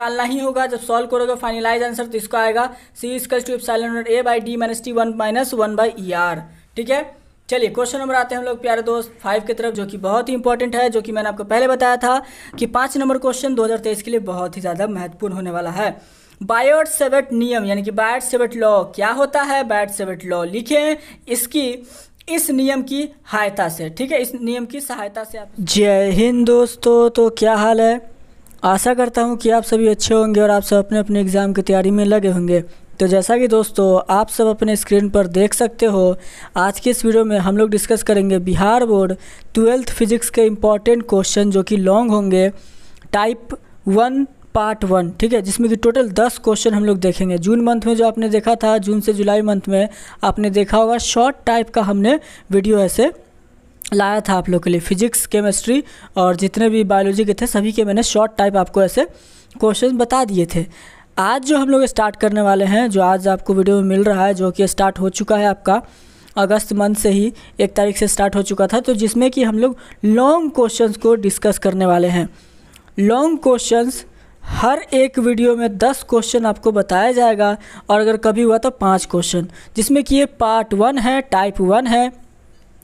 निकालना ही होगा। जब सॉल्व करोगे फाइनलाइज आंसर तो इसका आएगा C=ε/d-t1 - 1/er। ठीक है, चलिए क्वेश्चन नंबर आते हैं हम लोग प्यारे दोस्त 5 की तरफ, जो कि बहुत ही इंपॉर्टेंट है, जो कि मैंने आपको पहले बताया था कि 5 नंबर क्वेश्चन 2023 के लिए बहुत ही ज़्यादा महत्वपूर्ण होने वाला है। बायट-सेवर्ट नियम यानी कि बायट-सेवर्ट लॉ क्या होता है? बायट-सेवर्ट लॉ लिखें इस नियम की सहायता से। ठीक है, इस नियम की सहायता से आप। जय हिंद दोस्तों, तो क्या हाल है? आशा करता हूँ कि आप सभी अच्छे होंगे और आप सब अपने अपने एग्ज़ाम की तैयारी में लगे होंगे। तो जैसा कि दोस्तों आप सब अपने स्क्रीन पर देख सकते हो, आज के इस वीडियो में हम लोग डिस्कस करेंगे बिहार बोर्ड 12th फिजिक्स के इम्पॉर्टेंट क्वेश्चन, जो कि लॉन्ग होंगे, टाइप 1 पार्ट 1। ठीक है, जिसमें कि टोटल 10 क्वेश्चन हम लोग देखेंगे। जून मंथ में जो आपने देखा था, जून से जुलाई मंथ में आपने देखा होगा, शॉर्ट टाइप का हमने वीडियो ऐसे लाया था आप लोग के लिए। फिजिक्स, केमिस्ट्री और जितने भी बायोलॉजी के थे सभी के मैंने शॉर्ट टाइप आपको ऐसे क्वेश्चन बता दिए थे। आज जो हम लोग स्टार्ट करने वाले हैं, जो आज आपको वीडियो में मिल रहा है, जो कि स्टार्ट हो चुका है आपका अगस्त मंथ से ही 1 तारीख से स्टार्ट हो चुका था, तो जिसमें कि हम लोग लॉन्ग क्वेश्चंस को डिस्कस करने वाले हैं। लॉन्ग क्वेश्चंस हर एक वीडियो में 10 क्वेश्चन आपको बताया जाएगा, और अगर कभी हुआ तो 5 क्वेश्चन, जिसमें कि ये पार्ट 1 है, टाइप 1 है।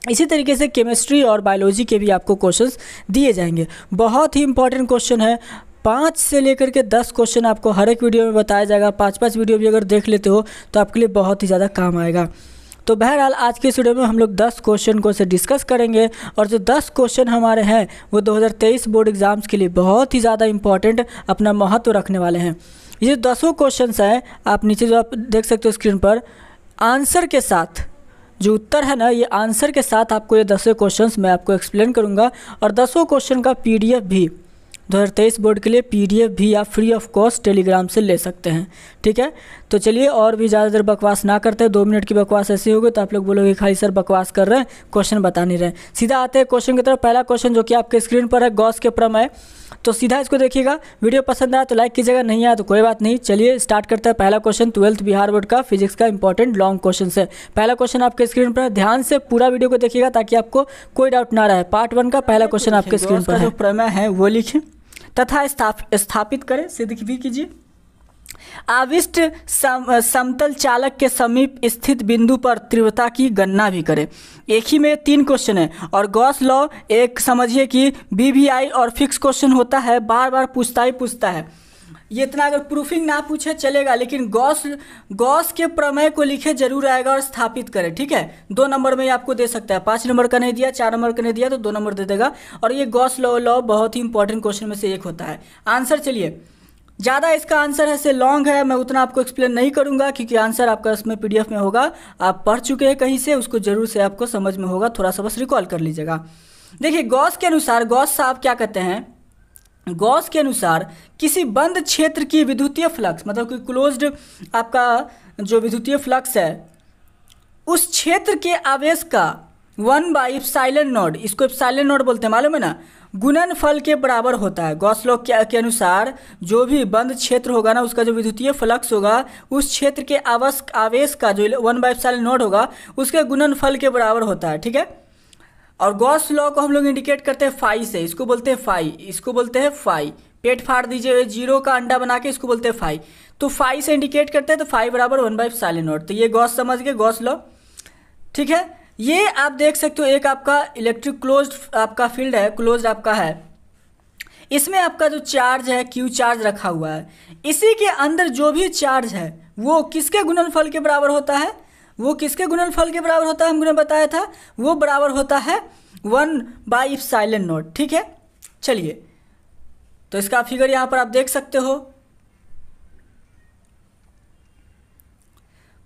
इसी तरीके से केमिस्ट्री और बायोलॉजी के भी आपको क्वेश्चंस दिए जाएंगे। बहुत ही इंपॉर्टेंट क्वेश्चन है। 5 से लेकर के 10 क्वेश्चन आपको हर एक वीडियो में बताया जाएगा। 5-5 वीडियो भी अगर देख लेते हो तो आपके लिए बहुत ही ज़्यादा काम आएगा। तो बहरहाल आज के इस वीडियो में हम लोग 10 क्वेश्चन को से डिस्कस करेंगे, और जो 10 क्वेश्चन हमारे हैं वो 2023 बोर्ड एग्ज़ाम्स के लिए बहुत ही ज़्यादा इंपॉर्टेंट अपना महत्व रखने वाले हैं। ये 10 क्वेश्चंस हैं, आप नीचे जो आप देख सकते हो स्क्रीन पर, आंसर के साथ जो उत्तर है ना, ये आंसर के साथ आपको ये 10 क्वेश्चंस मैं आपको एक्सप्लेन करूँगा। और 10 क्वेश्चन का PDF भी 2023 बोर्ड के लिए PDF भी आप फ्री ऑफ कॉस्ट टेलीग्राम से ले सकते हैं। ठीक है, तो चलिए और भी ज़्यादा देर बकवास ना करते, 2 मिनट की बकवास ऐसी होगी तो आप लोग बोलोगे खाली सर बकवास कर रहे हैं, क्वेश्चन बता नहीं रहे। सीधा आते हैं क्वेश्चन की तरफ। पहला क्वेश्चन जो कि आपके स्क्रीन पर है, गॉस के प्रमेय। तो सीधा इसको देखिएगा। वीडियो पसंद आया तो लाइक कीजिएगा, नहीं आया तो कोई बात नहीं। चलिए स्टार्ट करते हैं। पहला क्वेश्चन 12th बिहार बोर्ड का फिजिक्स का इंपॉर्टेंट लॉन्ग क्वेश्चन है। पहला क्वेश्चन आपके स्क्रीन पर, ध्यान से पूरा वीडियो को देखिएगा ताकि आपको कोई डाउट ना रहे। पार्ट 1 का पहला क्वेश्चन आपके स्क्रीन पर है। जो प्रमेय है वो लिखें तथा स्थापित करें, सिद्ध भी कीजिए। आविष्ट समतल चालक के समीप स्थित बिंदु पर तीव्रता की गणना भी करें। एक ही में 3 क्वेश्चन है, और गॉस लॉ एक समझिए कि BVI और फिक्स क्वेश्चन होता है, बार बार पूछता है। ये इतना अगर प्रूफिंग ना पूछे चलेगा, लेकिन गॉस के प्रमेय को लिखे जरूर आएगा, और स्थापित करें। ठीक है, 2 नंबर में आपको दे सकता है। 5 नंबर का नहीं दिया, 4 नंबर का नहीं दिया तो 2 नंबर दे देगा। और ये गॉस लॉ बहुत ही इंपॉर्टेंट क्वेश्चन में से एक होता है। आंसर चलिए, ज़्यादा इसका आंसर ऐसे लॉन्ग है, मैं उतना आपको एक्सप्लेन नहीं करूंगा, क्योंकि आंसर आपका इसमें PDF में होगा। आप पढ़ चुके हैं कहीं से, उसको जरूर से आपको समझ में होगा, थोड़ा सा बस रिकॉल कर लीजिएगा। देखिए गॉस के अनुसार, गॉस साहब क्या कहते हैं, गॉस के अनुसार किसी बंद क्षेत्र की विद्युतीय फ्लक्स, मतलब कि क्लोज्ड आपका जो विद्युतीय फ्लक्स है, उस क्षेत्र के आवेश का 1/ε0, इसको ε0 बोलते हैं, मालूम है ना, गुणनफल के बराबर होता है। गॉस लॉ के अनुसार जो भी बंद क्षेत्र होगा ना, उसका जो विद्युतीय फ्लक्स होगा, उस क्षेत्र के आवेश का जो 1/ε0 होगा, उसके गुणनफल के बराबर होता है। ठीक है, और गॉस लॉ को हम लोग इंडिकेट करते हैं फाई से, इसको बोलते हैं फाई, इसको बोलते हैं फाई। पेट फाड़ दीजिए, 0 का अंडा बना के, इसको बोलते हैं फाई। तो फाई से इंडिकेट करते हैं, तो फाई बराबर 1/ε0। तो ये गॉस समझ गए, गॉस लॉ। ठीक है, ये आप देख सकते हो, एक आपका इलेक्ट्रिक क्लोज्ड आपका फील्ड है, क्लोज्ड आपका है। इसमें आपका जो चार्ज है Q चार्ज रखा हुआ है, इसी के अंदर जो भी चार्ज है वो किसके गुणनफल के बराबर होता है, वो किसके गुणनफल के बराबर होता है, हमने बताया था, वो बराबर होता है 1/ε0। ठीक है, चलिए तो इसका फिगर यहां पर आप देख सकते हो।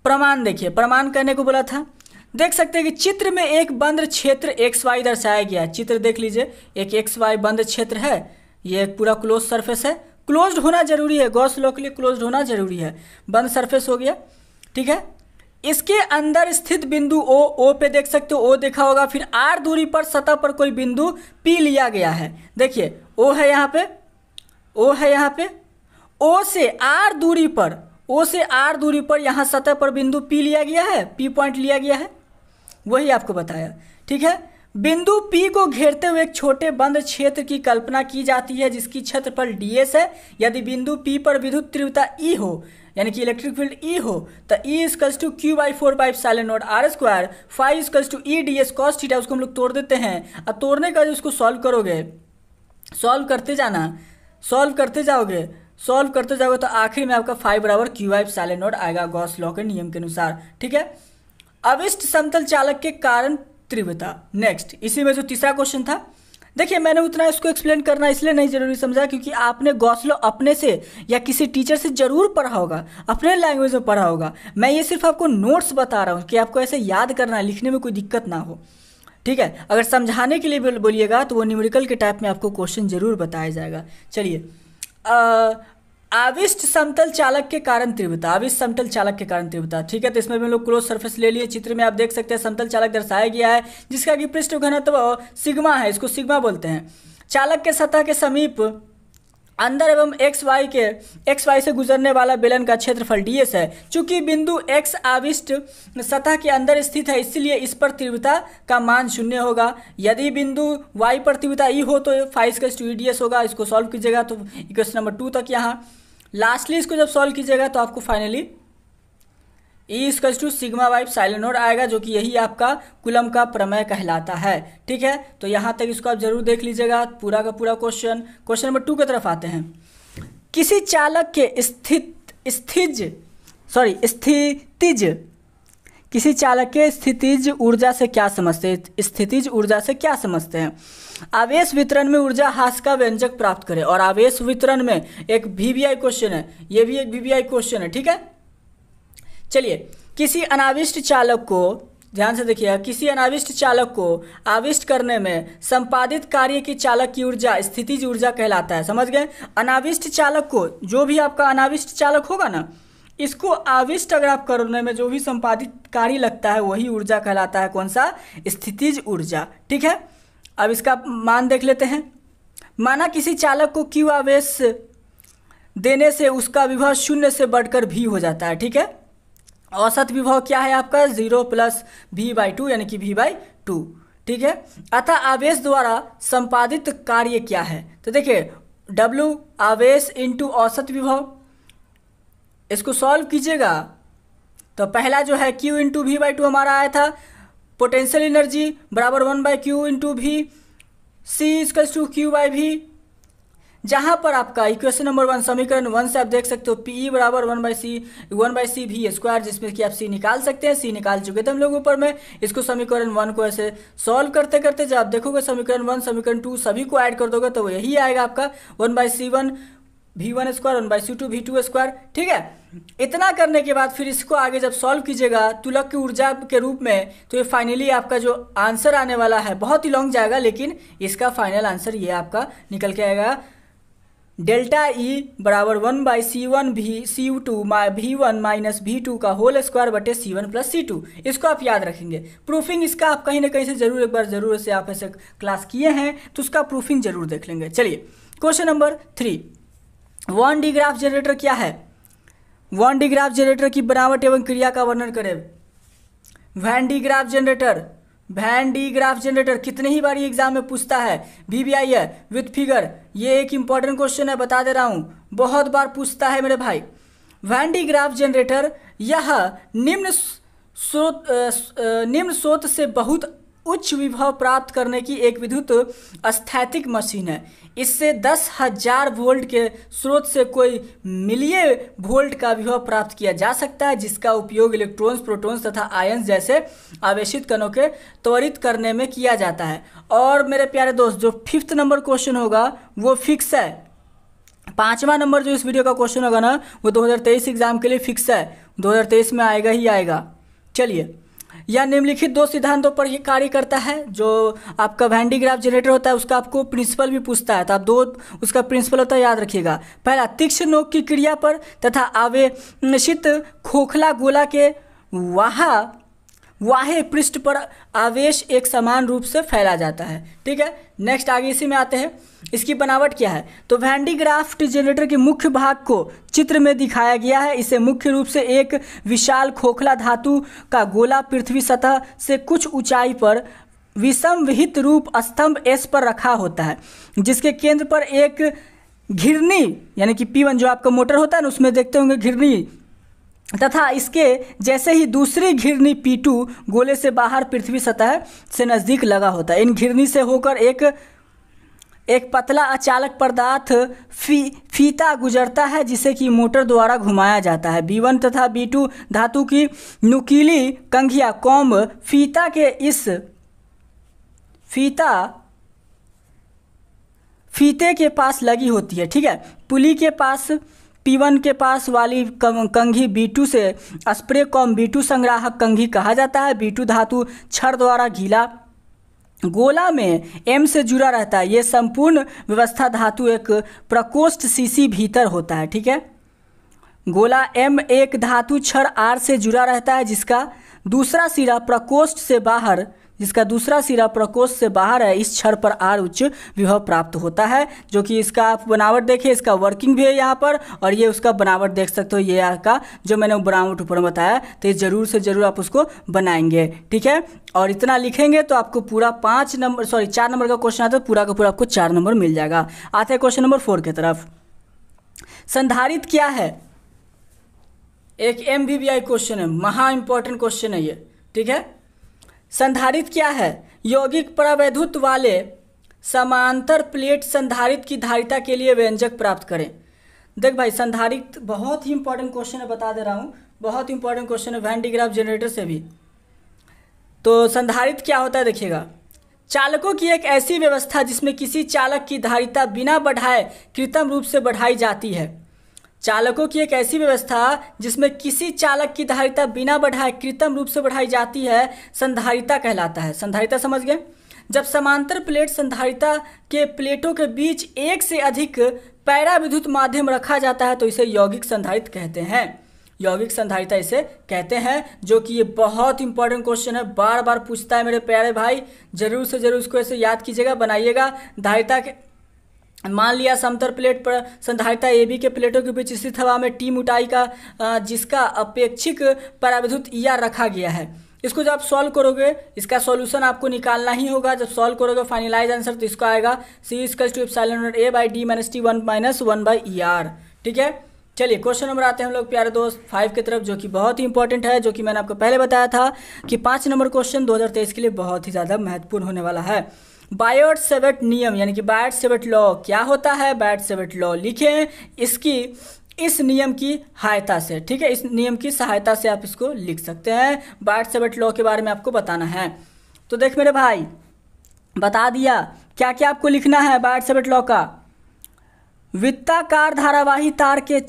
प्रमाण देखिए, प्रमाण करने को बोला था, देख सकते हैं कि चित्र में एक बंद क्षेत्र XY दर्शाया गया है। चित्र देख लीजिए, एक XY बंद क्षेत्र है, ये एक पूरा क्लोज सरफेस है। क्लोज्ड होना जरूरी है, गॉस लॉ के लिए क्लोज्ड होना जरूरी है। बंद सरफेस हो गया। ठीक है, इसके अंदर स्थित बिंदु O पे देख सकते हो, O देखा होगा। फिर R दूरी पर सतह पर कोई बिंदु P लिया गया है। देखिए O है यहाँ पे, O है यहाँ पे, O से R दूरी पर यहाँ सतह पर बिंदु P लिया गया है, P पॉइंट लिया गया है, वही आपको बताया। ठीक है, बिंदु P को घेरते हुए एक छोटे बंद क्षेत्र की कल्पना की जाती है जिसकी क्षेत्रफल ds है। यदि बिंदु P पर विद्युत तीव्रता E हो, यानी कि इलेक्ट्रिक फील्ड E हो, तो E equals to Q/4πε0 r square, phi equals to E ds cos theta. उसको हम लोग तोड़ देते हैं। अब तोड़ने का जो उसको सॉल्व करोगे, सॉल्व करते जाओगे तो आखिर में आपका फाई बराबर Q/ε0 आएगा गॉस लॉ के नियम के अनुसार। ठीक है। अविष्ट समतल चालक के कारण तीव्रता। नेक्स्ट, इसी में जो तीसरा क्वेश्चन था, देखिए मैंने उतना इसको एक्सप्लेन करना इसलिए नहीं जरूरी समझा क्योंकि आपने गॉस लॉ अपने से या किसी टीचर से जरूर पढ़ा होगा, अपने लैंग्वेज में पढ़ा होगा। मैं ये सिर्फ आपको नोट्स बता रहा हूँ कि आपको ऐसे याद करना है, लिखने में कोई दिक्कत ना हो। ठीक है। अगर समझाने के लिए बोलिएगा तो वो न्यूमेरिकल के टाइप में आपको क्वेश्चन जरूर बताया जाएगा। चलिए, आविष्ट समतल चालक के कारण तीव्रता, आविष्ट समतल चालक के कारण तीव्रता। ठीक है। तो इसमें भी हम लोग क्लोज सरफेस ले लिए। चित्र में आप देख सकते हैं समतल चालक दर्शाया गया है जिसका कि पृष्ठ घनत्व सिग्मा है, इसको सिग्मा बोलते हैं। चालक के सतह के समीप अंदर एवं एक्स वाई से गुजरने वाला बेलन का क्षेत्रफल ds है। चूंकि बिंदु x आविष्ट सतह के अंदर स्थित है इसलिए इस पर तीव्रता का मान 0 होगा। यदि बिंदु y पर तीव्रता E हो तो फाई इक्वल्स टू ds होगा। इसको सॉल्व कीजिएगा तो इक्वेशन नंबर 2 तक। यहाँ लास्टली इसको जब सॉल्व कीजिएगा तो आपको फाइनली E इक्वल्स टू σ/ε0 आएगा, जो कि यही आपका कूलम का प्रमेय कहलाता है। ठीक है। तो यहाँ तक इसको आप जरूर देख लीजिएगा पूरा का पूरा क्वेश्चन। क्वेश्चन नंबर 2 की तरफ आते हैं। किसी चालक के किसी चालक के स्थितिज ऊर्जा से क्या समझते हैं? स्थितिज ऊर्जा से क्या समझते हैं? आवेश वितरण में ऊर्जा ह्रास का व्यंजक प्राप्त करें। और आवेश वितरण में एक VBI क्वेश्चन है, ये भी एक VBI क्वेश्चन है। ठीक है। चलिए, किसी अनाविष्ट चालक को, ध्यान से देखिएगा, किसी अनाविष्ट चालक को आविष्ट करने में संपादित कार्य की चालक की ऊर्जा स्थितिज ऊर्जा कहलाता है। समझ गए? अनाविष्ट चालक को, जो भी आपका अनाविष्ट चालक होगा ना, इसको आविष्ट अगर आप करने में जो भी संपादित कार्य लगता है वही ऊर्जा कहलाता है। कौन सा? स्थितिज ऊर्जा। ठीक है। अब इसका मान देख लेते हैं। माना किसी चालक को Q आवेश देने से उसका विभव 0 से बढ़कर V हो जाता है। ठीक है। औसत विभव क्या है आपका? 0 + V/2 यानी कि V/2। ठीक है। अतः आवेश द्वारा संपादित कार्य क्या है? तो देखिए, W आवेश इंटू औसत विभव, इसको सॉल्व कीजिएगा तो पहला जो है Q इंटू V/2 हमारा आया था। पोटेंशियल एनर्जी बराबर 1/Q into V, C equals to Q/V। जहाँ पर आपका इक्वेशन नंबर 1 समीकरण 1 से आप देख सकते हो PE बराबर 1/C V स्क्वायर, जिसमें कि आप C निकाल सकते हैं। C निकाल चुके थे हम लोग ऊपर में। इसको समीकरण 1 को ऐसे सॉल्व करते करते जब आप देखोगे समीकरण 1 समीकरण 2 सभी को ऐड कर दोगे तो वो यही आएगा आपका 1/C1 V1 square 1/C2 V2 square. ठीक है। इतना करने के बाद फिर इसको आगे जब सॉल्व कीजिएगा तुलक की ऊर्जा के रूप में, तो ये फाइनली आपका जो आंसर आने वाला है बहुत ही लॉन्ग जाएगा, लेकिन इसका फाइनल आंसर ये आपका निकल के आएगा। डेल्टा E बराबर 1/C1 C2 V1 minus V2 का होल स्क्वायर बटे C1 + C2। इसको आप याद रखेंगे। प्रूफिंग इसका आप कहीं ना कहीं से जरूर एक बार जरूर से आप ऐसे क्लास किए हैं तो उसका प्रूफिंग जरूर देख लेंगे। चलिए, question number 3, Van de Graaff generator क्या है? वॉन डी ग्राफ जनरेटर की बनावट एवं क्रिया का वर्णन करें। वैन डी ग्राफ जनरेटर कितने ही बार एग्जाम में पूछता है। VBI है विथ फिगर। ये एक इंपॉर्टेंट क्वेश्चन है, बता दे रहा हूं, बहुत बार पूछता है मेरे भाई। वैन डी ग्राफ जनरेटर यह निम्न स्रोत से बहुत उच्च विभव प्राप्त करने की एक विद्युत स्थैतिक मशीन है। इससे 10,000 वोल्ट के स्रोत से कोई मिलिये वोल्ट का विभव प्राप्त किया जा सकता है, जिसका उपयोग इलेक्ट्रॉन्स, प्रोटॉन्स तथा आयंस जैसे आवेशित कणों के त्वरित करने में किया जाता है। और मेरे प्यारे दोस्त, जो 5th नंबर क्वेश्चन होगा वो फिक्स है। 5वां नंबर जो इस वीडियो का क्वेश्चन होगा ना, वो 2023 एग्जाम के लिए फिक्स है, 2023 में आएगा ही आएगा। चलिए, यह निम्नलिखित 2 सिद्धांतों पर ये कार्य करता है। जो आपका वैन डी ग्राफ जनरेटर होता है उसका आपको प्रिंसिपल भी पूछता है, तो आप 2 उसका प्रिंसिपल होता है, याद रखिएगा। पहला, तीक्ष्ण नोक की क्रिया पर तथा आवेशित खोखला गोला के वाहे पृष्ठ पर आवेश एक समान रूप से फैला जाता है। ठीक है। नेक्स्ट आगे इसी में आते हैं। इसकी बनावट क्या है? तो वैन डी ग्राफ जनरेटर के मुख्य भाग को चित्र में दिखाया गया है। इसे मुख्य रूप से एक विशाल खोखला धातु का गोला पृथ्वी सतह से कुछ ऊंचाई पर विषम विहित रूप स्तंभ S पर रखा होता है, जिसके केंद्र पर एक घिरनी यानी कि P1 जो आपका मोटर होता है ना, उसमें देखते होंगे घिरनी, तथा इसके जैसे ही दूसरी घिरनी P2 गोले से बाहर पृथ्वी सतह से नज़दीक लगा होता है। इन घिरनी से होकर एक पतला अचालक पदार्थ फीता गुजरता है, जिसे कि मोटर द्वारा घुमाया जाता है। B1 तथा B2 धातु की नुकीली कंघियां कॉम्ब फीते के पास लगी होती है, ठीक है। पुली के पास P1 के पास वाली कंघी B2 से स्प्रे कॉम्ब B2 संग्राहक कंघी कहा जाता है। B2 धातु छड़ द्वारा घिला गोला में M से जुड़ा रहता है। ये संपूर्ण व्यवस्था धातु एक प्रकोष्ठ सीसी भीतर होता है, ठीक है। गोला M एक धातु छड़ R से जुड़ा रहता है, जिसका दूसरा सिरा प्रकोष्ठ से बाहर है। इस छड़ पर R उच्च विभव प्राप्त होता है, जो कि इसका आप बनावट देखिए, इसका वर्किंग भी है यहाँ पर, और ये उसका बनावट देख सकते हो। ये आपका जो मैंने बनावट ऊपर बताया, तो ये ज़रूर से ज़रूर आप उसको बनाएंगे, ठीक है। और इतना लिखेंगे तो आपको पूरा 4 नंबर का क्वेश्चन आता है, पूरा का पूरा आपको 4 नंबर मिल जाएगा। आते हैं क्वेश्चन नंबर 4 की तरफ। संधारित्र क्या है? एक MVBI क्वेश्चन है, महा इंपॉर्टेंट क्वेश्चन है ये, ठीक है। संधारित्र क्या है? यौगिक प्रवैधुत्व वाले समांतर प्लेट संधारित्र की धारिता के लिए व्यंजक प्राप्त करें। देख भाई, संधारित्र बहुत ही इंपॉर्टेंट क्वेश्चन है, बता दे रहा हूँ, बहुत इंपॉर्टेंट क्वेश्चन है वैन डी ग्राफ जनरेटर से भी। तो संधारित्र क्या होता है देखिएगा, चालकों की एक ऐसी व्यवस्था जिसमें किसी चालक की धारिता बिना बढ़ाए कृत्रिम रूप से बढ़ाई जाती है। चालकों की एक ऐसी व्यवस्था जिसमें किसी चालक की धारिता बिना बढ़ाए कृत्रिम रूप से बढ़ाई जाती है, संधारिता कहलाता है। संधारिता समझ गए? जब समांतर प्लेट संधारिता के प्लेटों के बीच एक से अधिक पैराविद्युत माध्यम रखा जाता है तो इसे यौगिक संधारित्र कहते हैं। यौगिक संधारिता इसे कहते हैं, जो कि ये बहुत इंपॉर्टेंट क्वेश्चन है, बार बार पूछता है मेरे प्यारे भाई, जरूर से जरूर इसको ऐसे याद कीजिएगा, बनाइएगा। धारिता के मान लिया समतल प्लेट पर संधारिता AB के प्लेटों के बीच स्थित हवा में T मोटाई का जिसका अपेक्षिक पराविद्युत ER रखा गया है। इसको जब आप सॉल्व करोगे, इसका सॉल्यूशन आपको निकालना ही होगा। जब सॉल्व करोगे फाइनलाइज आंसर, तो इसका आएगा C=A/D-T1-1/ER, ठीक है। चलिए क्वेश्चन नंबर आते हैं हम लोग प्यारे दोस्त 5 की तरफ, जो कि बहुत ही इंपॉर्टेंट है, जो कि मैंने आपको पहले बताया था कि 5 नंबर क्वेश्चन 2023 के लिए बहुत ही ज़्यादा महत्वपूर्ण होने वाला है। बायट-सेवर्ट नियम यानी कि बायट-सेवर्ट लॉ क्या होता है? बायट-सेवर्ट लॉ लिखें इस नियम की सहायता से, ठीक है। इस नियम की सहायता से आप इसको लिख सकते हैं। बायट-सेवर्ट लॉ के बारे में आपको बताना है। तो देख मेरे भाई, बता दिया क्या क्या आपको लिखना है बायट-सेवर्ट लॉ का। वृत्ताकार धारावाही तार के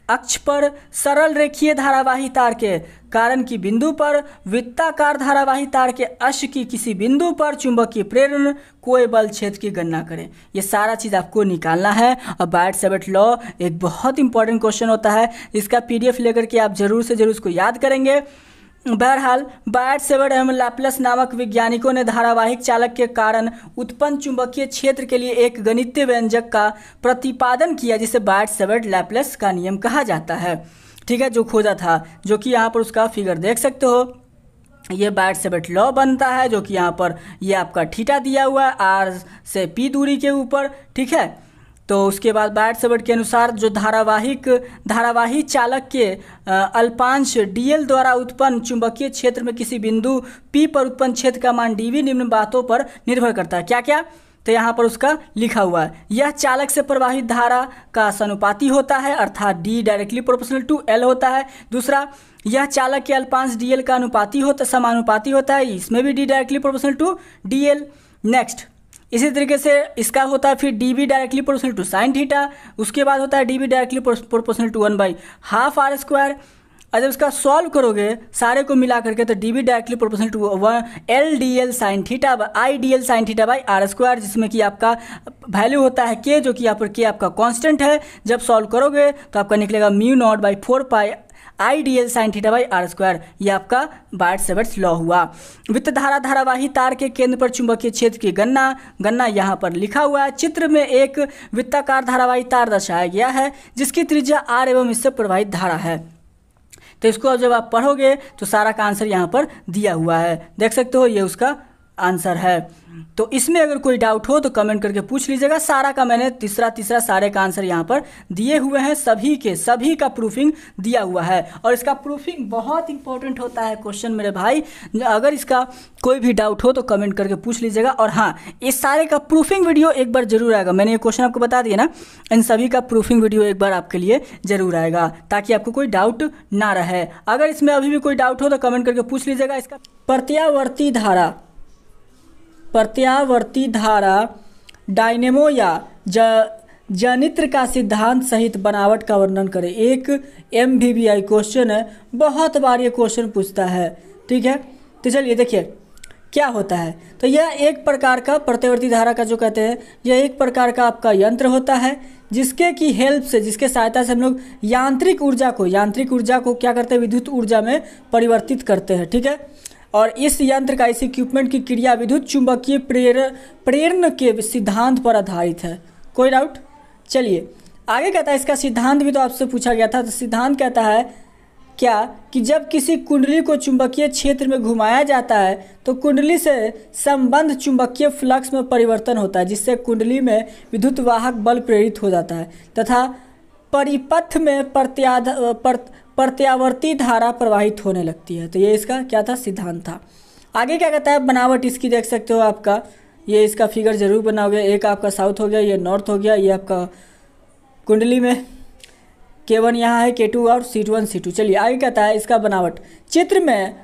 अक्ष पर सरल रेखीय धारावाही तार के कारण की बिंदु पर वृत्ताकार धारावाही तार के अक्ष की किसी बिंदु पर चुंबकीय प्रेरण कोई बल क्षेत्र की गणना करें। ये सारा चीज़ आपको निकालना है। और बायट-सेवर्ट लॉ एक बहुत इंपॉर्टेंट क्वेश्चन होता है, इसका PDF लेकर के आप जरूर से जरूर इसको याद करेंगे। बहरहाल बायट-सेवर्ट एवं लैप्लस नामक वैज्ञानिकों ने धारावाहिक चालक के कारण उत्पन्न चुंबकीय क्षेत्र के लिए एक गणितीय व्यंजक का प्रतिपादन किया, जिसे बायट-सेवर्ट लैप्लस का नियम कहा जाता है, ठीक है, जो खोजा था, जो कि यहाँ पर उसका फिगर देख सकते हो। ये बायट-सेवर्ट लॉ बनता है, जो कि यहाँ पर ये आपका थीटा दिया हुआ है R से P दूरी के ऊपर, ठीक है। तो उसके बाद बायट-सेवर्ट के अनुसार जो धारावाही चालक के अल्पांश dl द्वारा उत्पन्न चुंबकीय क्षेत्र में किसी बिंदु P पर उत्पन्न क्षेत्र का मान dV निम्न बातों पर निर्भर करता है। क्या क्या? तो यहाँ पर उसका लिखा हुआ है, यह चालक से प्रवाहित धारा का समानुपाती होता है, अर्थात D directly proportional to L होता है। दूसरा, यह चालक के अल्पांश dl का समानुपाती होता है, इसमें भी D directly proportional to DL। Next, इसी तरीके से इसका होता है फिर dB directly proportional to sine theta, उसके बाद होता है dB directly proportional to 1/2 R²। और जब इसका सॉल्व करोगे सारे को मिला करके, तो dB directly proportional to LDL sine theta IDL sine theta by R², जिसमें कि आपका वैल्यू होता है K, जो कि यहाँ पर K आपका कांस्टेंट है। जब सॉल्व करोगे तो आपका निकलेगा μ0/4π IDL sine theta by R²। ये आपका बायट-सेवर्ट लॉ हुआ। वित्त धारावाही तार के केंद्र पर चुंबकीय क्षेत्र की गणना यहाँ पर लिखा हुआ है। चित्र में एक वृत्ताकार धारावाही तार दर्शाया गया है, जिसकी त्रिज्या R एवं इससे प्रवाहित धारा है। तो इसको जब आप पढ़ोगे तो सारा का आंसर यहाँ पर दिया हुआ है, देख सकते हो। ये उसका आंसर है। तो इसमें अगर कोई डाउट हो तो कमेंट करके पूछ लीजिएगा। सारा का मैंने तीसरा सारे का आंसर यहाँ पर दिए हुए हैं, सभी का प्रूफिंग दिया हुआ है। और इसका प्रूफिंग बहुत इंपॉर्टेंट होता है क्वेश्चन मेरे भाई, अगर इसका कोई भी डाउट हो तो कमेंट करके पूछ लीजिएगा। और हाँ, इस सारे का प्रूफिंग वीडियो एक बार जरूर आएगा, मैंने ये क्वेश्चन आपको बता दिया ना, इन सभी का प्रूफिंग वीडियो एक बार आपके लिए जरूर आएगा ताकि आपको कोई डाउट ना रहे। अगर इसमें अभी भी कोई डाउट हो तो कमेंट करके पूछ लीजिएगा। इसका प्रत्यावर्ती धारा डायनेमो या जनित्र का सिद्धांत सहित बनावट का वर्णन करें। एक MVBI क्वेश्चन है, बहुत बार ये क्वेश्चन पूछता है, ठीक है। तो चलिए देखिए क्या होता है। तो यह एक प्रकार का प्रत्यावर्ती धारा का जो कहते हैं, यह एक प्रकार का आपका यंत्र होता है जिसके की हेल्प से, जिसके सहायता से हम लोग यांत्रिक ऊर्जा को क्या करते हैं, विद्युत ऊर्जा में परिवर्तित करते हैं, ठीक है। और इस यंत्र का, इस इक्विपमेंट की क्रिया विद्युत चुंबकीय प्रेरण के सिद्धांत पर आधारित है। कोई डाउट? चलिए आगे कहता है, इसका सिद्धांत भी तो आपसे पूछा गया था। तो सिद्धांत कहता है क्या कि जब किसी कुंडली को चुंबकीय क्षेत्र में घुमाया जाता है तो कुंडली से संबंध चुंबकीय फ्लक्स में परिवर्तन होता है, जिससे कुंडली में विद्युत वाहक बल प्रेरित हो जाता है तथा परिपथ में प्रत्यावर्ती धारा प्रवाहित होने लगती है। तो ये इसका क्या था, सिद्धांत था। आगे क्या कहता है, बनावट इसकी देख सकते हो आपका, ये इसका फिगर जरूर बनाओगे। एक आपका साउथ हो गया, ये नॉर्थ हो गया, ये आपका कुंडली में K1 यहाँ है, K2 और C1 C2। चलिए आगे कहता है इसका बनावट। चित्र में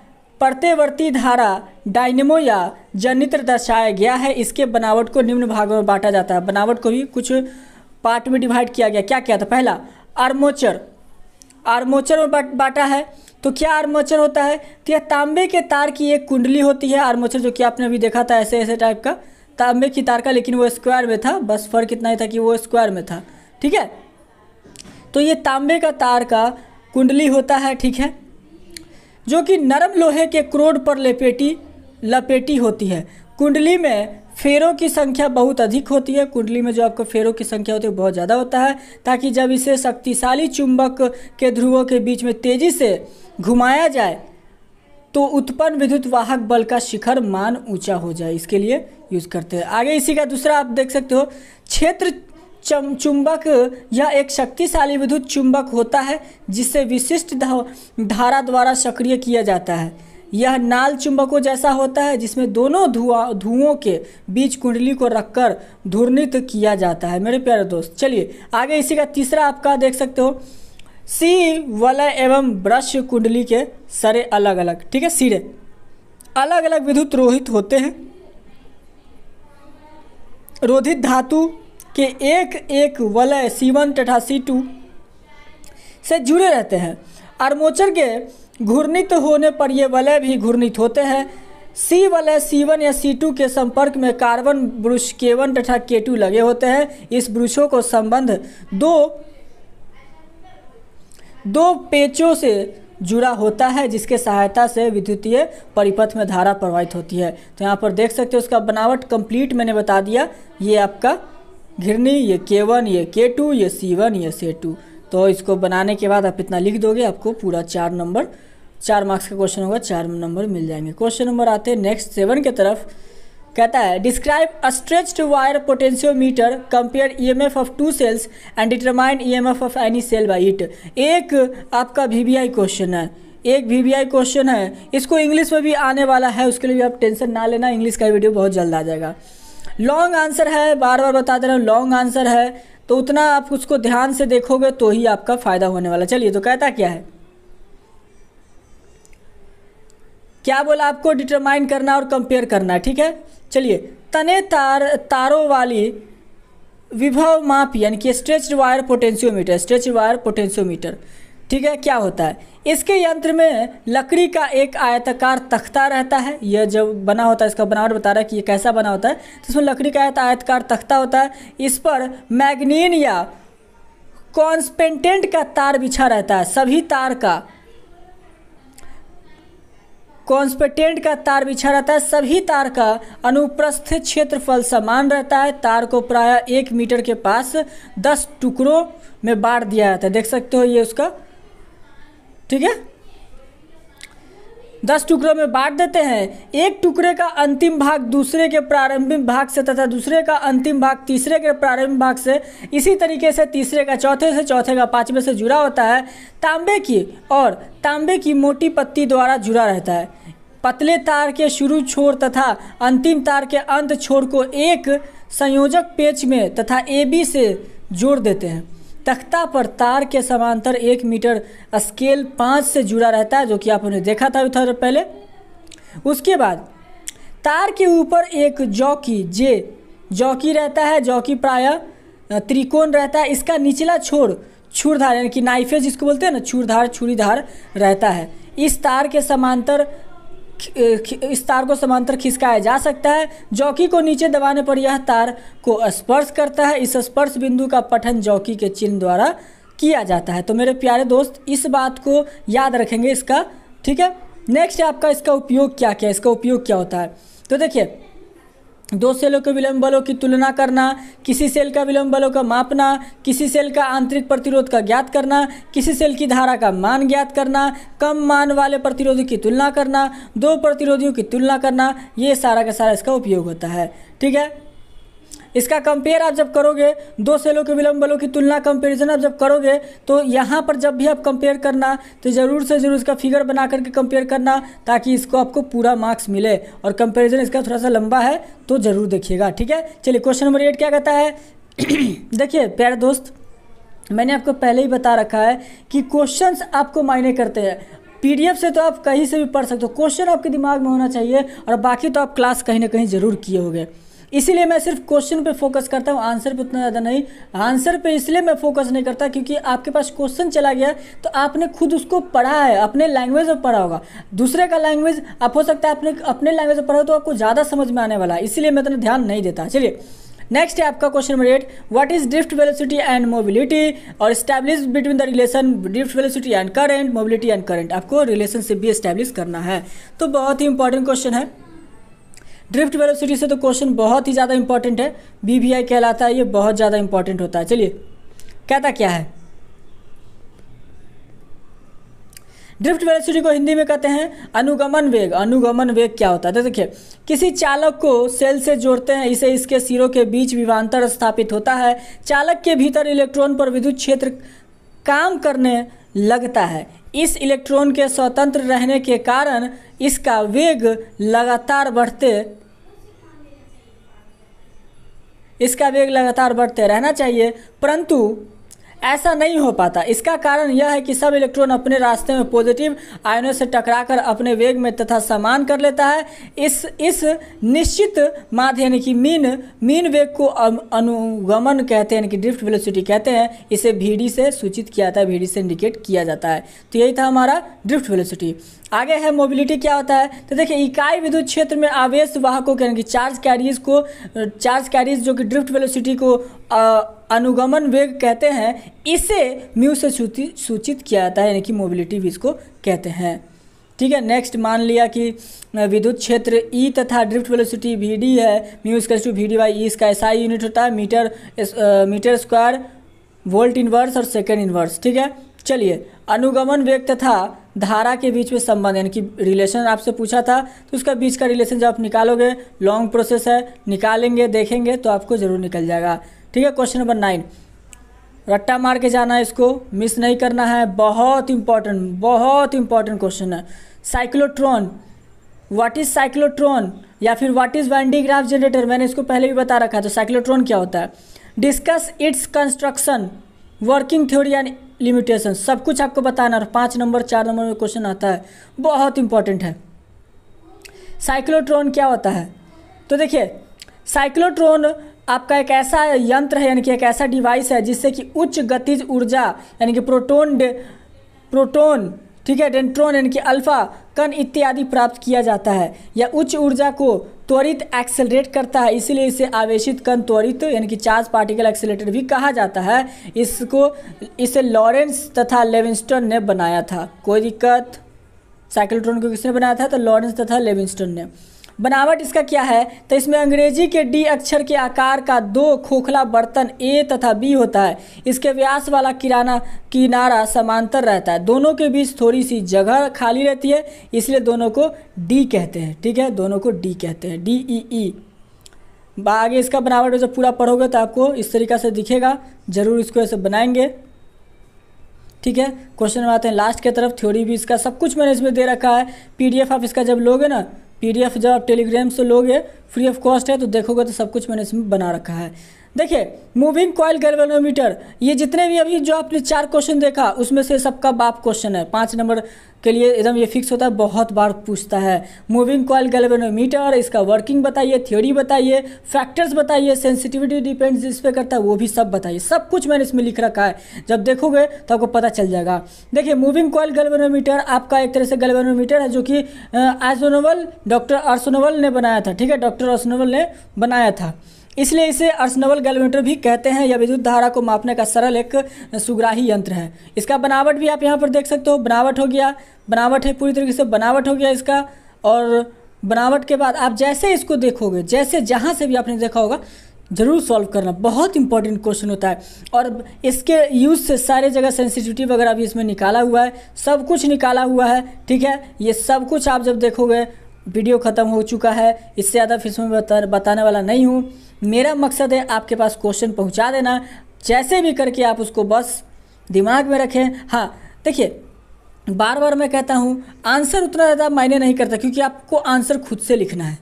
प्रत्यावर्ती धारा डायनेमो या जनित्र दर्शाया गया है। इसके बनावट को निम्न भागों में बांटा जाता है। बनावट को भी कुछ पार्ट में डिवाइड किया गया। क्या क्या था, पहला आर्मोचर में बांटा है। तो क्या आर्मोचर होता है, तो यह तांबे के तार की एक कुंडली होती है। आर्मोचर जो कि आपने अभी देखा था ऐसे टाइप का तांबे की तार का, लेकिन वो स्क्वायर में था, बस फर्क इतना ही था कि वो स्क्वायर में था, ठीक है। तो ये तांबे का तार का कुंडली होता है, ठीक है, जो कि नरम लोहे के क्रोड पर लपेटी होती है। कुंडली में फेरों की संख्या बहुत अधिक होती है। कुंडली में जो आपको फेरों की संख्या होती है बहुत ज़्यादा होता है, ताकि जब इसे शक्तिशाली चुंबक के ध्रुवों के बीच में तेजी से घुमाया जाए तो उत्पन्न विद्युत वाहक बल का शिखर मान ऊंचा हो जाए, इसके लिए यूज करते हैं। आगे इसी का दूसरा आप देख सकते हो, क्षेत्र चुंबक, यह एक शक्तिशाली विद्युत चुंबक होता है जिसे विशिष्ट धारा द्वारा सक्रिय किया जाता है। यह नाल चुंबकों जैसा होता है जिसमें दोनों धुओं के बीच कुंडली को रखकर घूर्णित किया जाता है मेरे प्यारे दोस्त। चलिए आगे इसी का तीसरा आपका देख सकते हो, सी वलय एवं ब्रश कुंडली के सरे अलग अलग, ठीक है, सिरे अलग अलग विद्युत रोहित होते हैं। रोधित धातु के एक वलय C1 तथा C2 से जुड़े रहते हैं। आर्मोचर के घूर्णित होने पर ये वलय भी घूर्णित होते हैं। C वलय C1 या C2 के संपर्क में कार्बन ब्रुश K1 तथा K2 लगे होते हैं। इस ब्रुशों को संबंध दो पेचों से जुड़ा होता है, जिसके सहायता से विद्युतीय परिपथ में धारा प्रवाहित होती है। तो यहाँ पर देख सकते हो उसका बनावट कंप्लीट मैंने बता दिया। ये आपका घिरनी, ये K1, ये K2, ये C1, ये C2। तो इसको बनाने के बाद आप इतना लिख दोगे, आपको पूरा 4 मार्क्स का क्वेश्चन होगा, 4 नंबर मिल जाएंगे। क्वेश्चन नंबर आते हैं नेक्स्ट 7 की तरफ। कहता है describe a stretched wire potentiometer, compare EMF of 2 cells and determine EMF of any cell by it. एक आपका VBI क्वेश्चन है, इसको इंग्लिश में भी आने वाला है, उसके लिए भी आप टेंशन ना लेना, इंग्लिश का वीडियो बहुत जल्द आ जाएगा। लॉन्ग आंसर है, बार बार बता दे रहा हूँ, लॉन्ग आंसर है, तो उतना आप उसको ध्यान से देखोगे तो ही आपका फायदा होने वाला। चलिए तो कहता क्या है, क्या बोला आपको, डिटरमाइन करना और कंपेयर करना है, ठीक है। चलिए तने तारों वाली विभव माप यानी कि स्ट्रेच्ड वायर पोटेंशियोमीटर, ठीक है, क्या होता है, इसके यंत्र में लकड़ी का एक आयताकार तख्ता रहता है। यह जब बना होता है, इसका बनावट बता रहा है कि ये कैसा बना होता है, तो इसमें लकड़ी का आयताकार तख्ता होता है। इस पर मैग्नीन या कॉन्स्पेंटेंट का तार बिछा रहता है। सभी तार का कॉन्स्पेंटेंट का तार बिछा रहता है। सभी तार का अनुप्रस्थ क्षेत्रफल समान रहता है। तार को प्रायः 1 मीटर के पास 10 टुकड़ों में बांट दिया जाता है। देख सकते हो ये उसका, ठीक है। 10 टुकड़ों में बांट देते हैं। एक टुकड़े का अंतिम भाग दूसरे के प्रारंभिक भाग से तथा दूसरे का अंतिम भाग तीसरे के प्रारंभिक भाग से, इसी तरीके से तीसरे का चौथे से, चौथे का पांचवें से जुड़ा होता है। तांबे की मोटी पत्ती द्वारा जुड़ा रहता है। पतले तार के शुरू छोर तथा अंतिम तार के अंत छोर को एक संयोजक पेच में तथा AB से जोड़ देते हैं। तख्ता पर तार के समांतर 1 मीटर स्केल 5 से जुड़ा रहता है, जो कि आपने देखा था थोड़ा पहले। उसके बाद तार के ऊपर एक जॉकी रहता है। जॉकी प्रायः त्रिकोण रहता है। इसका निचला छोर छुरीधार यानी कि नाइफे जिसको बोलते हैं ना, छुरीधार रहता है। इस तार को समांतर खिसकाया जा सकता है। जॉकी को नीचे दबाने पर यह तार को स्पर्श करता है। इस स्पर्श बिंदु का पठन जॉकी के चिन्ह द्वारा किया जाता है। तो मेरे प्यारे दोस्त इस बात को याद रखेंगे इसका, ठीक है। नेक्स्ट है आपका इसका उपयोग क्या होता है। तो देखिए, दो सेलों के विलंब बलों की तुलना करना, किसी सेल का विलंब बलों का मापना, किसी सेल का आंतरिक प्रतिरोध का ज्ञात करना, किसी सेल की धारा का मान ज्ञात करना, कम मान वाले प्रतिरोधी की तुलना करना, दो प्रतिरोधियों की तुलना करना, ये सारा का सारा इसका उपयोग होता है, ठीक है। इसका कंपेयर आप जब करोगे, दो सेलों के विलंब बलों की तुलना कंपेरिजन आप जब करोगे, तो यहाँ पर जब भी आप कंपेयर करना तो ज़रूर से ज़रूर इसका फिगर बना करके कंपेयर करना, ताकि इसको आपको पूरा मार्क्स मिले। और कंपेरिजन इसका थोड़ा सा लंबा है तो ज़रूर देखिएगा, ठीक है। चलिए क्वेश्चन नंबर 8 क्या कहता है। देखिए प्यारे दोस्त, मैंने आपको पहले ही बता रखा है कि क्वेश्चंस आपको मायने करते हैं। PDF से तो आप कहीं से भी पढ़ सकते हो, क्वेश्चन आपके दिमाग में होना चाहिए, और बाकी तो आप क्लास कहीं ना कहीं ज़रूर किए होंगे। इसीलिए मैं सिर्फ क्वेश्चन पे फोकस करता हूँ, आंसर पे उतना ज़्यादा नहीं। आंसर पे इसलिए मैं फोकस नहीं करता क्योंकि आपके पास क्वेश्चन चला गया तो आपने खुद उसको पढ़ा है, अपने लैंग्वेज में पढ़ा होगा। दूसरे का लैंग्वेज आप हो सकता है आपने अपने लैंग्वेज में पढ़ा हो तो आपको ज़्यादा समझ में आने वाला है, इसीलिए मैं इतना ध्यान नहीं देता। चलिए नेक्स्ट है आपका question number 8, what is drift velocity and mobility, और establish between the relation drift velocity and current, mobility and current. आपको रिलेशनशिप भी एस्टैब्लिश करना है। तो बहुत ही इंपॉर्टेंट क्वेश्चन है। ड्रिफ्ट वेलोसिटी से तो क्वेश्चन बहुत ही ज़्यादा इंपॉर्टेंट है, BVI कहलाता है, ये बहुत ज़्यादा इंपॉर्टेंट होता है। चलिए कहता क्या है, ड्रिफ्ट वेलोसिटी को हिंदी में कहते हैं अनुगमन वेग। अनुगमन वेग क्या होता है, तो देखिए किसी चालक को सेल से जोड़ते हैं, इसे इसके सिरों के बीच विभवांतर स्थापित होता है। चालक के भीतर इलेक्ट्रॉन पर विद्युत क्षेत्र काम करने लगता है। इस इलेक्ट्रॉन के स्वतंत्र रहने के कारण इसका वेग लगातार बढ़ते रहना चाहिए, परंतु ऐसा नहीं हो पाता। इसका कारण यह है कि सब इलेक्ट्रॉन अपने रास्ते में पॉजिटिव आयनों से टकराकर अपने वेग में तथा समान कर लेता है। इस निश्चित माध्य यानी कि मीन वेग को अनुगमन कहते हैं, यानी कि ड्रिफ्ट वेलोसिटी कहते हैं। इसे VD से सूचित किया जाता है, VD से इंडिकेट किया जाता है। तो यही था हमारा ड्रिफ्ट वेलोसिटी। आगे है मोबिलिटी क्या होता है, तो देखिए इकाई विद्युत क्षेत्र में आवेश वाहकों के यानी कि चार्ज कैरियर्स जो कि ड्रिफ्ट वेलोसिटी को अनुगमन वेग कहते हैं, इसे म्यू से सूचित किया जाता है, यानी कि मोबिलिटी भी इसको कहते हैं, ठीक है। नेक्स्ट मान लिया कि विद्युत क्षेत्र E तथा ड्रिफ्ट वेलोसिटी VD है, म्यू इक्वल्स टू VD/E। इसका SI यूनिट होता है मीटर स्क्वायर वोल्ट इनवर्स और सेकेंड इनवर्स, ठीक है। चलिए अनुगमन वेग तथा धारा के बीच में संबंध यानी कि रिलेशन आपसे पूछा था, तो उसका बीच का रिलेशन जब आप निकालोगे, लॉन्ग प्रोसेस है, निकालेंगे देखेंगे तो आपको ज़रूर निकल जाएगा, ठीक है। क्वेश्चन नंबर 9, रट्टा मार के जाना है, इसको मिस नहीं करना है, बहुत इंपॉर्टेंट क्वेश्चन है। साइक्लोट्रॉन, व्हाट इज साइक्लोट्रॉन या फिर what is when D Graaff generator, मैंने इसको पहले भी बता रखा है। तो साइक्लोट्रॉन क्या होता है, discuss its construction, working theory and limitation, सब कुछ आपको बताना। और 5 नंबर 4 नंबर में क्वेश्चन आता है, बहुत इंपॉर्टेंट है। साइक्लोट्रॉन क्या होता है, तो देखिए साइक्लोट्रॉन आपका एक ऐसा यंत्र है, यानी कि एक ऐसा डिवाइस है जिससे कि उच्च गतिज ऊर्जा यानी कि प्रोटॉन ठीक है, न्यूट्रॉन यानी कि अल्फा कण इत्यादि प्राप्त किया जाता है। यह उच्च ऊर्जा को त्वरित एक्सेलरेट करता है, इसीलिए इसे आवेशित कण त्वरित यानी कि चार्ज पार्टिकल एक्सेलरेटर भी कहा जाता है। इसे लॉरेंस तथा लेविंस्टन ने बनाया था। कोई दिक्कत, साइक्लोट्रॉन को किसने बनाया था, तो लॉरेंस तथा लेविंस्टन ने। बनावट इसका क्या है, तो इसमें अंग्रेजी के डी अक्षर के आकार का 2 खोखला बर्तन ए तथा बी होता है। इसके व्यास वाला किनारा समांतर रहता है, दोनों के बीच थोड़ी सी जगह खाली रहती है, इसलिए दोनों को डी कहते हैं। ठीक है, दोनों को डी कहते हैं, DEE। आगे इसका बनावट जब पूरा पढ़ोगे तो आपको इस तरीक़ा से दिखेगा, ज़रूर इसको ऐसे बनाएंगे। ठीक है, क्वेश्चन में आते हैं लास्ट के तरफ। थ्योरी भी इसका सब कुछ मैंने इसमें दे रखा है। PDF आप इसका जब लोगे ना, PDF जब आप टेलीग्राम से लोगे, फ्री ऑफ कॉस्ट है, तो देखोगे तो सब कुछ मैंने इसमें बना रखा है। देखिए, मूविंग कॉइल गैल्वेनोमीटर, ये जितने भी अभी जो आपने 4 क्वेश्चन देखा उसमें से सबका बाप क्वेश्चन है। 5 नंबर के लिए एकदम ये फिक्स होता है, बहुत बार पूछता है। मूविंग कॉइल गैल्वेनोमीटर, इसका वर्किंग बताइए, थ्योरी बताइए, फैक्टर्स बताइए, सेंसिटिविटी डिपेंड्स इस पे करता है वो भी सब बताइए। सब कुछ मैंने इसमें लिख रखा है, जब देखोगे तो आपको पता चल जाएगा। देखिए, मूविंग कॉइल गैल्वेनोमीटर आपका एक तरह से गैल्वेनोमीटर है जो कि आर्सेनवल, डॉक्टर आर्सेनवल ने बनाया था। ठीक है, डॉक्टर आर्सेनवल ने बनाया था, इसलिए इसे आर्सेनवल गैल्वेनोमीटर भी कहते हैं। यह विद्युत धारा को मापने का सरल एक सुग्राही यंत्र है। इसका बनावट भी आप यहाँ पर देख सकते हो, बनावट हो गया, बनावट है पूरी तरीके से बनावट हो गया इसका। और बनावट के बाद आप जैसे इसको देखोगे, जैसे जहाँ से भी आपने देखा होगा, ज़रूर सॉल्व करना, बहुत इंपॉर्टेंट क्वेश्चन होता है। और इसके यूज़ से सारे जगह सेंसिटिविटी वगैरह भी इसमें निकाला हुआ है, सब कुछ निकाला हुआ है। ठीक है, ये सब कुछ आप जब देखोगे, वीडियो ख़त्म हो चुका है, इससे ज़्यादा फिर मैं बताने वाला नहीं हूँ। मेरा मकसद है आपके पास क्वेश्चन पहुँचा देना, जैसे भी करके आप उसको बस दिमाग में रखें। हाँ देखिए, बार बार मैं कहता हूँ, आंसर उतना ज़्यादा मायने नहीं करता, क्योंकि आपको आंसर खुद से लिखना है।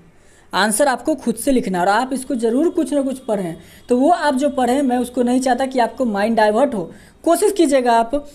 आंसर आपको खुद से लिखना है और आप इसको ज़रूर कुछ ना कुछ पढ़ें। तो वो आप जो पढ़ें, मैं उसको नहीं चाहता कि आपको माइंड डाइवर्ट हो। कोशिश कीजिएगा, आप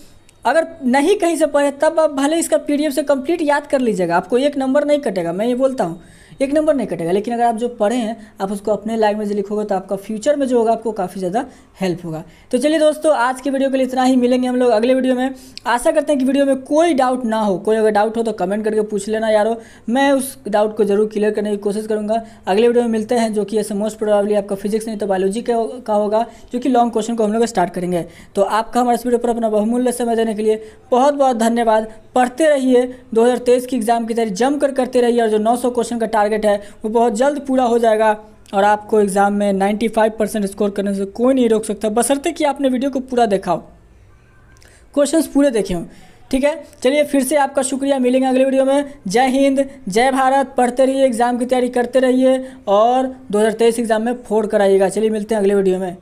अगर नहीं कहीं से पढ़े तब आप भले इसका PDF से कंप्लीट याद कर लीजिएगा, आपको 1 नंबर नहीं कटेगा, मैं ये बोलता हूँ, 1 नंबर नहीं कटेगा। लेकिन अगर आप जो पढ़े हैं आप उसको अपने लैंग्वेज में लिखोगे तो आपका फ्यूचर में जो होगा आपको काफ़ी ज़्यादा हेल्प होगा। तो चलिए दोस्तों, आज की वीडियो के लिए इतना ही। मिलेंगे हम लोग अगले वीडियो में। आशा करते हैं कि वीडियो में कोई डाउट ना हो। कोई अगर डाउट हो तो कमेंट करके पूछ लेना यारो, मैं उस डाउट को जरूर क्लियर करने की कोशिश करूँगा। अगले वीडियो में मिलते हैं, जो कि ऐसे मोस्ट प्रोबेबली आपका फिजिक्स नहीं तो बायोलॉजी का होगा, जो कि लॉन्ग क्वेश्चन को हम लोग स्टार्ट करेंगे। तो आपका हमारे इस वीडियो पर अपना बहुमूल्य समय देने के लिए बहुत बहुत धन्यवाद। पढ़ते रहिए, 2023 की एग्जाम की तैयारी जम कर करते रहिए, और जो 900 क्वेश्चन का टारगेट है वो बहुत जल्द पूरा हो जाएगा और आपको एग्जाम में 95% स्कोर करने से कोई नहीं रोक सकता, बशर्ते कि आपने वीडियो को पूरा देखा हो, क्वेश्चंस पूरे देखे हों। ठीक है, चलिए फिर से आपका शुक्रिया। मिलेंगे अगले वीडियो में। जय हिंद, जय भारत। पढ़ते रहिए, एग्जाम की तैयारी करते रहिए और 2023 एग्जाम में फोड़ कर आइएगा। चलिए मिलते हैं अगले वीडियो में।